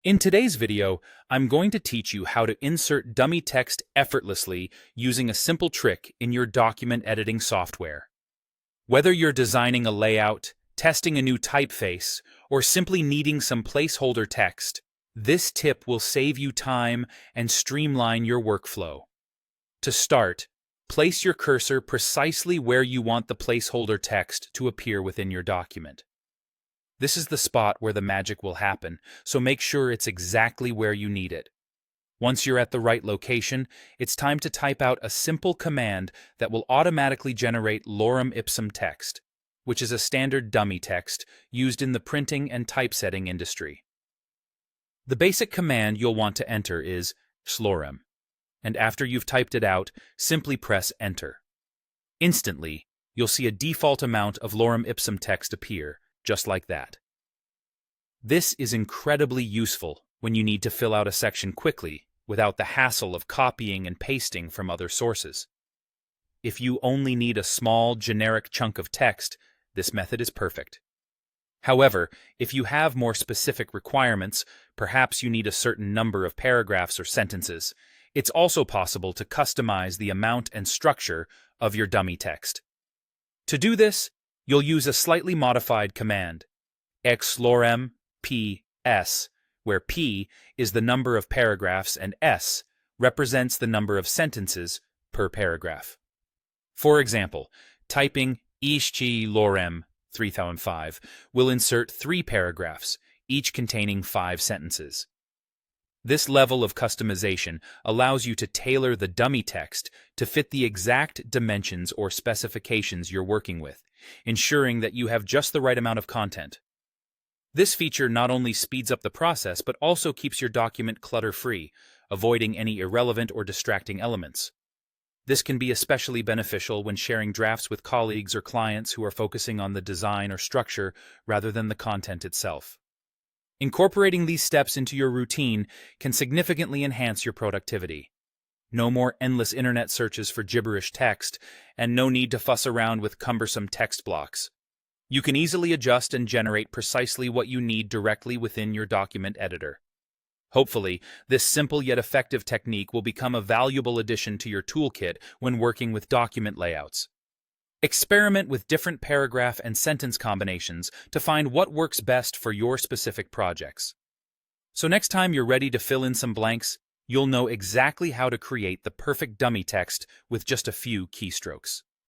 In today's video, I'm going to teach you how to insert dummy text effortlessly using a simple trick in your document editing software. Whether you're designing a layout, testing a new typeface, or simply needing some placeholder text, this tip will save you time and streamline your workflow. To start, place your cursor precisely where you want the placeholder text to appear within your document. This is the spot where the magic will happen, so make sure it's exactly where you need it. Once you're at the right location, it's time to type out a simple command that will automatically generate Lorem Ipsum text, which is a standard dummy text used in the printing and typesetting industry. The basic command you'll want to enter is slorem, and after you've typed it out, simply press Enter. Instantly, you'll see a default amount of Lorem Ipsum text appear, just like that. This is incredibly useful when you need to fill out a section quickly without the hassle of copying and pasting from other sources. If you only need a small, generic chunk of text, this method is perfect. However, if you have more specific requirements, perhaps you need a certain number of paragraphs or sentences, it's also possible to customize the amount and structure of your dummy text. To do this, you'll use a slightly modified command, xlorem ps, where p is the number of paragraphs and s represents the number of sentences per paragraph. For example, typing ischi lorem 3005 will insert 3 paragraphs, each containing 5 sentences. This level of customization allows you to tailor the dummy text to fit the exact dimensions or specifications you're working with, ensuring that you have just the right amount of content. This feature not only speeds up the process but also keeps your document clutter-free, avoiding any irrelevant or distracting elements. This can be especially beneficial when sharing drafts with colleagues or clients who are focusing on the design or structure rather than the content itself. Incorporating these steps into your routine can significantly enhance your productivity. No more endless internet searches for gibberish text, and no need to fuss around with cumbersome text blocks. You can easily adjust and generate precisely what you need directly within your document editor. Hopefully, this simple yet effective technique will become a valuable addition to your toolkit when working with document layouts. Experiment with different paragraph and sentence combinations to find what works best for your specific projects. So next time you're ready to fill in some blanks, you'll know exactly how to create the perfect dummy text with just a few keystrokes.